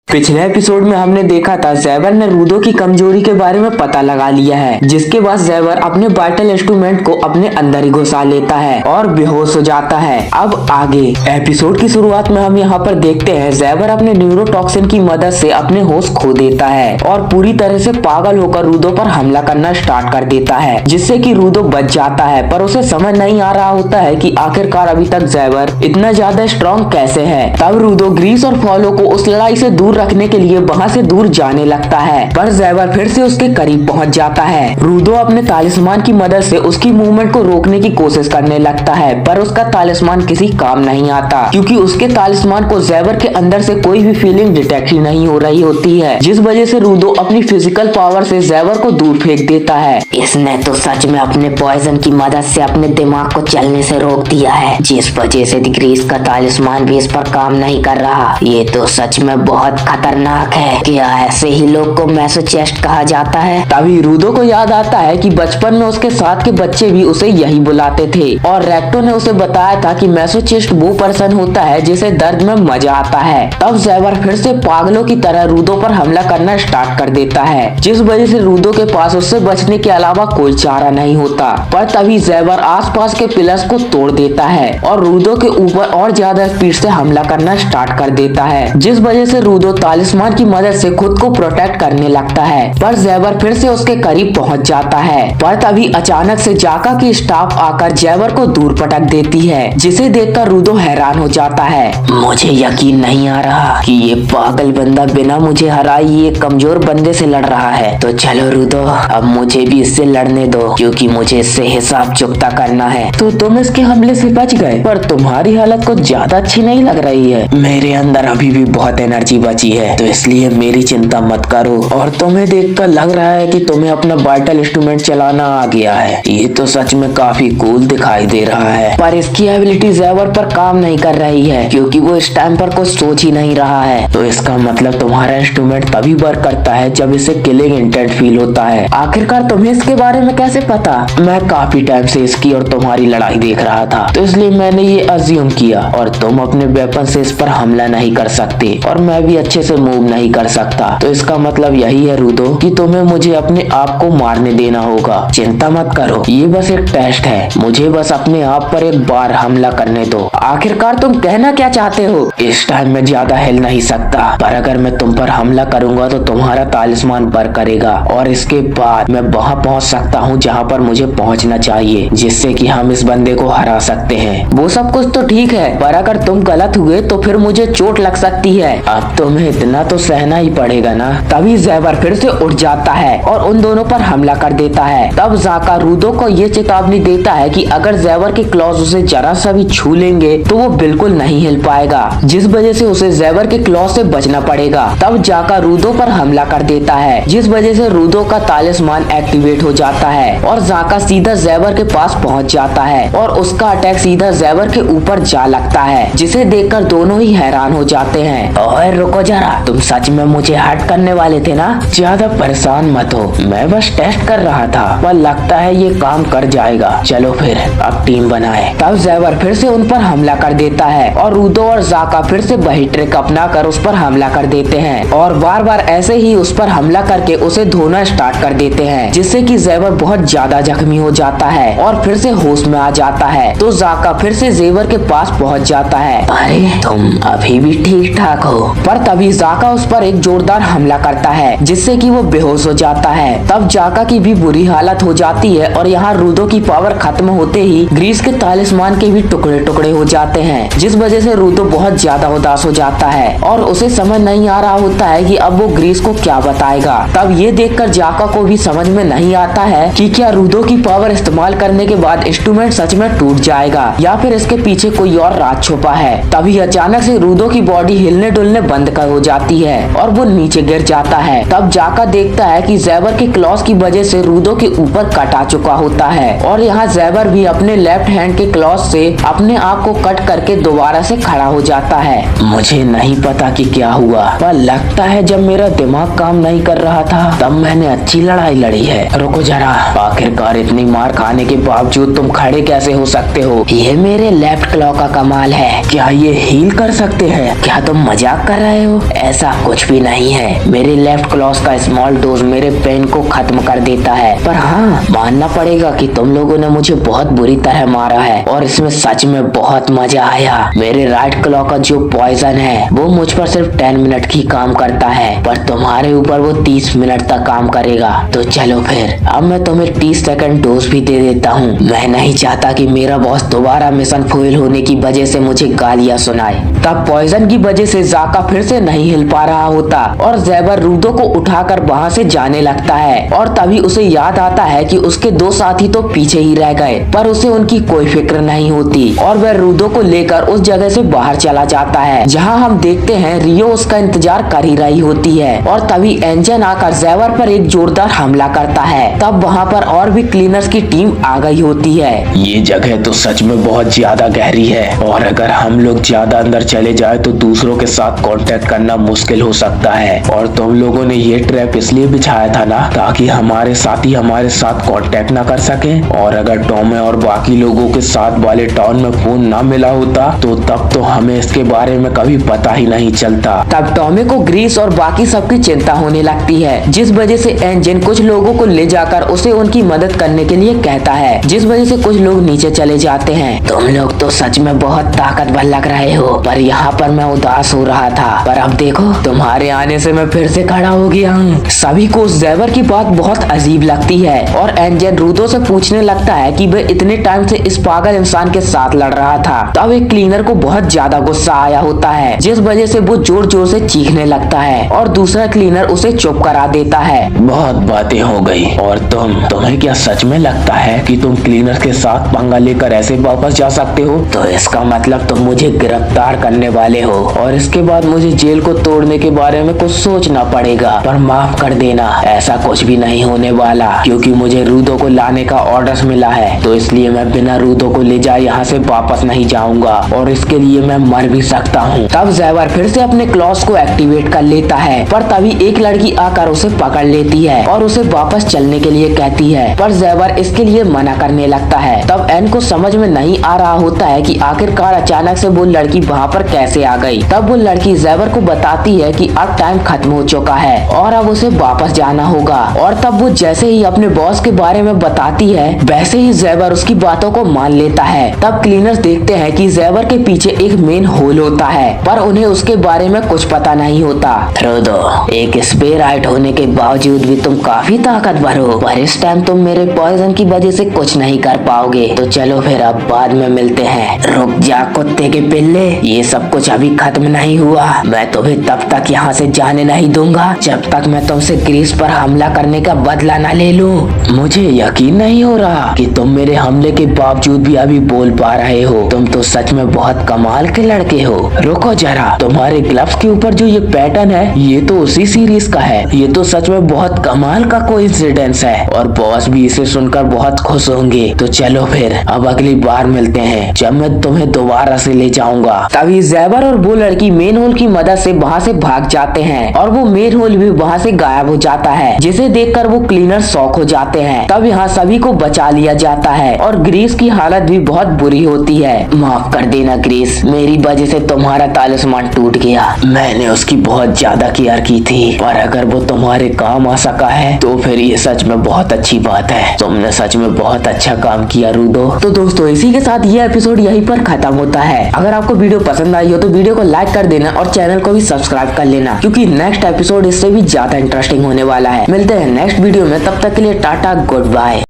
पिछले एपिसोड में हमने देखा था ज़ेवर ने रूदो की कमजोरी के बारे में पता लगा लिया है, जिसके बाद ज़ेवर अपने वाइटल इंस्ट्रूमेंट को अपने अंदर ही घुसा लेता है और बेहोश हो जाता है। अब आगे एपिसोड की शुरुआत में हम यहाँ पर देखते हैं ज़ेवर अपने न्यूरोटॉक्सिन की मदद से अपने होश खो देता है और पूरी तरह से पागल होकर रूदो पर हमला करना स्टार्ट कर देता है, जिससे कि रूदो बच जाता है। पर उसे समझ नहीं आ रहा होता है कि आखिरकार अभी तक ज़ेवर इतना ज्यादा स्ट्रॉन्ग कैसे है। तब रूदो ग्रीस और फॉलो को उस लड़ाई से दूर रखने के लिए वहाँ से दूर जाने लगता है, पर ज़ेवर फिर से उसके करीब पहुँच जाता है। रूदो अपने तालिस्मान की मदद से उसकी मूवमेंट को रोकने की कोशिश करने लगता है, पर उसका तालिस्मान किसी काम नहीं आता, क्योंकि उसके तालिस्मान को ज़ेवर के अंदर से कोई भी फीलिंग डिटेक्ट ही नहीं हो रही होती है, जिस वजह से रूदो अपनी फिजिकल पावर से ज़ेवर को दूर फेंक देता है। इसने तो सच में अपने पॉइजन की मदद से अपने दिमाग को चलने से रोक दिया है, जिस वजह से ग्रीस का तालिस्मान भी इस पर काम नहीं कर रहा। ये तो सच में बहुत खतरनाक है। क्या ऐसे ही लोग को मैसोचेस्ट कहा जाता है? तभी रूदो को याद आता है कि बचपन में उसके साथ के बच्चे भी उसे यही बुलाते थे और रेक्टो ने उसे बताया था कि मैसोचेस्ट वो पर्सन होता है जिसे दर्द में मजा आता है। तब ज़ेवर फिर से पागलों की तरह रूदो पर हमला करना स्टार्ट कर देता है, जिस वजह से रूदो के पास उससे बचने के अलावा कोई चारा नहीं होता। पर तभी ज़ेवर आसपास के पिलर्स को तोड़ देता है और रूदो के ऊपर और ज्यादा स्पीड से हमला करना स्टार्ट कर देता है, जिस वजह से रूदो तालिस्मान की मदद से खुद को प्रोटेक्ट करने लगता है। पर ज़ेवर फिर से उसके करीब पहुंच जाता है, पर तभी अचानक से जाका की स्टाफ आकर ज़ेवर को दूर पटक देती है, जिसे देखकर रूदो हैरान हो जाता है। मुझे यकीन नहीं आ रहा कि ये पागल बंदा बिना मुझे हराए ये कमजोर बंदे से लड़ रहा है। तो चलो रूदो, अब मुझे भी इससे लड़ने दो, क्योंकि मुझे इससे हिसाब चुकता करना है। तो तुम इसके हमले से बच गए, पर तुम्हारी हालत कुछ ज्यादा अच्छी नहीं लग रही है। मेरे अंदर अभी भी बहुत एनर्जी बची है, तो इसलिए मेरी चिंता मत करो। और तुम्हें देखकर लग रहा है कि तुम्हें अपना वाइटल इंस्ट्रूमेंट चलाना आ गया है। ये तो सच में काफी कूल दिखाई दे रहा है, पर इसकी एबिलिटी ज़ेवर पर काम नहीं कर रही है, क्योंकि वो इस टाइम पर कुछ सोच ही नहीं रहा है। तो इसका मतलब तुम्हारा इंस्ट्रूमेंट तभी वर्क करता है जब इसे किलिंग इंटेंट फील होता है। आखिरकार तुम्हें इसके बारे में कैसे पता? मैं काफी टाइम से इसकी और तुम्हारी लड़ाई देख रहा था, तो इसलिए मैंने ये अज्यूम किया। और तुम अपने वेपन से इस पर हमला नहीं कर सकते और मैं भी अच्छे से मूव नहीं कर सकता। तो इसका मतलब यही है रूदो कि तुम्हें मुझे अपने आप को मारने देना होगा। चिंता मत करो, ये बस एक टेस्ट है। मुझे बस अपने आप पर एक बार हमला करने दो। आखिरकार तुम कहना क्या चाहते हो? इस टाइम में ज्यादा हिल नहीं सकता, पर अगर मैं तुम पर हमला करूंगा तो तुम्हारा तालिस्मान वर्क करेगा और इसके बाद मैं वहां पहुंच सकता हूं जहां पर मुझे पहुंचना चाहिए, जिससे कि हम इस बंदे को हरा सकते हैं। वो सब कुछ तो ठीक है, पर अगर तुम गलत हुए तो फिर मुझे चोट लग सकती है। अब तुम्हें इतना तो सहना ही पड़ेगा ना। तभी ज़ेवर फिर से उठ जाता है और उन दोनों पर हमला कर देता है। तब जाका रूदो को ये चेतावनी देता है कि अगर ज़ेवर के क्लॉज उसे जरा सा भी छू लेंगे तो वो बिल्कुल नहीं हिल पाएगा, जिस वजह से उसे ज़ेवर के क्लॉज से बचना पड़ेगा। तब जाका रूदो पर हमला कर देता है, जिस वजह से रूदो का तालिस्मान एक्टिवेट हो जाता है और जाका सीधा ज़ेवर के पास पहुंच जाता है और उसका अटैक सीधा ज़ेवर के ऊपर जा लगता है, जिसे देखकर दोनों ही हैरान हो जाते हैं। ओए रुको जरा, तुम सच में मुझे हर्ट करने वाले थे ना? ज्यादा परेशान मत हो, मैं बस टेस्ट कर रहा था, पर लगता है ये काम कर जाएगा। चलो फिर अब टीम बनाए। तब ज़ेवर फिर से उन पर हमला कर देता है और रूदो और जाका फिर से वही ट्रिक अपना कर उस पर हमला कर देते हैं और बार बार ऐसे ही उस पर हमला करके उसे धोना स्टार्ट कर देते हैं, जिससे कि ज़ेवर बहुत ज्यादा जख्मी हो जाता है और फिर से होश में आ जाता है। तो जाका फिर से ज़ेवर के पास पहुंच जाता है। अरे तुम अभी भी ठीक ठाक हो? पर तभी जाका उस पर एक जोरदार हमला करता है, जिससे कि वो बेहोश हो जाता है। तब जाका की भी बुरी हालत हो जाती है और यहाँ रूदो की पावर खत्म होते ही ग्रीस के तालिस्मान के भी टुकड़े टुकड़े हो जाते हैं, जिस वजह से रूदो बहुत ज्यादा उदास हो जाता है और उसे समझ नहीं आ रहा होता है कि अब वो ग्रीस को क्या बताएगा। तब ये देखकर जाका को भी समझ में नहीं आता है कि क्या रूदो की पावर इस्तेमाल करने के बाद इंस्ट्रूमेंट सच में टूट जाएगा या फिर इसके पीछे कोई और राज छुपा है। तभी अचानक से रूदो की बॉडी हिलने डुलने बंद कर हो जाती है और वो नीचे गिर जाता है। तब जाका देखता है कि ज़ेवर के क्लॉज की वजह से रूदो के ऊपर कट आ चुका होता है और यहाँ ज़ेवर भी अपने लेफ्ट हैंड के क्लॉज से अपने आप को कट करके दोबारा से खड़ा हो जाता है। मुझे नहीं पता कि क्या हुआ, पर लगता है जब मेरा दिमाग काम नहीं कर रहा था तब मैंने अच्छी लड़ाई लड़ी है। रुको जरा, आखिरकार इतनी मार खाने के बावजूद तुम खड़े कैसे हो सकते हो? ये मेरे लेफ्ट क्लॉ का कमाल है। क्या ये हील कर सकते हैं? क्या तुम मजाक कर रहे हो? देखो, ऐसा कुछ भी नहीं है। मेरे लेफ्ट क्लॉज का स्मॉल डोज मेरे पेन को खत्म कर देता है। पर हाँ, मानना पड़ेगा कि तुम लोगों ने मुझे बहुत बुरी तरह मारा है और इसमें सच में बहुत मजा आया। मेरे राइट क्लॉ का जो पॉइजन है वो मुझ पर सिर्फ 10 मिनट ही काम करता है, पर तुम्हारे ऊपर वो 30 मिनट तक काम करेगा। तो चलो फिर, अब मैं तुम्हें 30 सेकंड डोज भी दे देता हूँ। मैं नहीं चाहता कि मेरा बॉस दोबारा मिशन फेल होने की वजह से मुझे गालियाँ सुनाए। तब पॉइजन की वजह से जाका फिर से नहीं हिल पा रहा होता और ज़ैबर रूदो को उठाकर वहाँ से जाने लगता है और तभी उसे याद आता है कि उसके दो साथी तो पीछे ही रह गए, पर उसे उनकी कोई फिक्र नहीं होती और वह रूदो को लेकर उस जगह से बाहर चला जाता है, जहाँ हम देखते हैं रियो उसका इंतजार कर ही रही होती है। और तभी एंजन आकर ज़ैबर पर एक जोरदार हमला करता है। तब वहाँ पर और भी क्लीनर्स की टीम आ गई होती है। ये जगह तो सच में बहुत ज्यादा गहरी है और अगर हम लोग ज्यादा अंदर चले जाए तो दूसरों के साथ कांटेक्ट करना मुश्किल हो सकता है। और तुम लोगों ने ये ट्रैप इसलिए बिछाया था ना, ताकि हमारे साथी हमारे साथ कांटेक्ट ना कर सके। और अगर टॉमे और बाकी लोगों के साथ वाले टाउन में फोन ना मिला होता तो तब तो हमें इसके बारे में कभी पता ही नहीं चलता। तब टॉमे को ग्रीस और बाकी सबकी चिंता होने लगती है, जिस वजह से एंजन कुछ लोगों को ले जाकर उसे उनकी मदद करने के लिए कहता है, जिस वजह से कुछ लोग नीचे चले जाते हैं। तुम लोग तो सच में बहुत ताकतवर लग रहे हो, पर यहाँ पर मैं उदास हो रहा था, पर अब देखो तुम्हारे आने से मैं फिर से खड़ा हो गया हूँ। सभी को ज़ैबर की बात बहुत अजीब लगती है और एंजन रूदो से पूछने लगता है कि वह इतने टाइम से इस पागल इंसान के साथ लड़ रहा था। तब एक क्लीनर को बहुत ज्यादा गुस्सा आया होता है, जिस वजह से वो जोर जोर से चीखने लगता है और दूसरा क्लीनर उसे चुप करा देता है। बहुत बातें हो गई और तुम्हें क्या सच में लगता है कि तुम क्लीनर के साथ पंगा लेकर ऐसे वापस जा सकते हो? तो इसका मतलब तुम मुझे गिरफ्तार करने वाले हो और इसके बाद मुझे जेल को तोड़ने के बारे में कुछ सोचना पड़ेगा। पर माफ कर देना, ऐसा कुछ भी नहीं होने वाला, क्योंकि मुझे रूदो को लाने का ऑर्डर मिला है, तो इसलिए मैं बिना रूदो को ले जाए यहाँ से वापस नहीं जाऊंगा और इसके लिए मैं मर भी सकता हूँ। तब ज़ैबर फिर से अपने क्लॉज को एक्टिवेट कर लेता है, पर तभी एक लड़की आकर उसे पकड़ लेती है और उसे वापस चलने के लिए कहती है, पर ज़ैबर इसके लिए मना करने लगता है। तब एन को समझ में नहीं आ रहा होता है कि आखिरकार अचानक से वो लड़की वहाँ पर कैसे आ गई। तब वो लड़की ज़ैबर को बताती है कि अब टाइम खत्म हो चुका है और अब उसे वापस जाना होगा। और तब वो जैसे ही अपने बॉस के बारे में बताती है, वैसे ही ज़ैबर उसकी बातों को मान लेता है। तब क्लीनर्स देखते हैं कि ज़ैबर के पीछे एक मेन होल होता है, पर उन्हें उसके बारे में कुछ पता नहीं होता। रूदो, एक स्पेराइट होने के बावजूद भी तुम काफी ताकतवर हो, पर इस टाइम तुम मेरे पॉइजन की वजह से कुछ नहीं कर पाओगे। तो चलो फिर अब बाद में मिलते हैं। रुक जा कुत्ते के पिल्ले, ये सब कुछ अभी खत्म नहीं हुआ। मैं तुम्हें तब तक यहाँ से जाने नहीं दूंगा जब तक मैं तुमसे ग्रीस पर हमला करने का बदला न ले लूं। मुझे यकीन नहीं हो रहा कि तुम मेरे हमले के बावजूद भी अभी बोल पा रहे हो। तुम तो सच में बहुत कमाल के लड़के हो। रुको जरा, तुम्हारे ग्लव्स के ऊपर जो ये पैटर्न है ये तो उसी सीरीज का है। ये तो सच में बहुत कमाल का कोइंसिडेंस है और बॉस भी इसे सुनकर बहुत खुश होंगे। तो चलो फिर अब अगली बार मिलते हैं जब मैं तुम्हें दोबारा से ले जाऊंगा। तभी ज़ैबर और वो लड़की मेन होल की मदद से वहाँ से भाग जाते हैं और वो मेन होल भी वहाँ से गायब हो जाता है, जिसे देखकर वो क्लीनर शॉक हो जाते हैं। तब यहाँ सभी को बचा लिया जाता है और ग्रीस की हालत भी बहुत बुरी होती है। माफ कर देना ग्रीस, मेरी वजह से तुम्हारा तालिस्मान टूट गया। मैंने उसकी बहुत ज्यादा केयर की थी, पर अगर वो तुम्हारे काम आ सका है तो फिर ये सच में बहुत अच्छी बात है। तुमने सच में बहुत अच्छा काम किया रूदो। तो दोस्तों, इसी के साथ ये एपिसोड यहीं पर खत्म होता है। अगर आपको वीडियो पसंद आई हो तो वीडियो को लाइक कर देना और चैनल को भी सब्सक्राइब कर लेना, क्योंकि नेक्स्ट एपिसोड इससे भी ज्यादा इंटरेस्टिंग होने वाला है। मिलते हैं नेक्स्ट वीडियो में, तब तक के लिए टाटा, गुड बाय।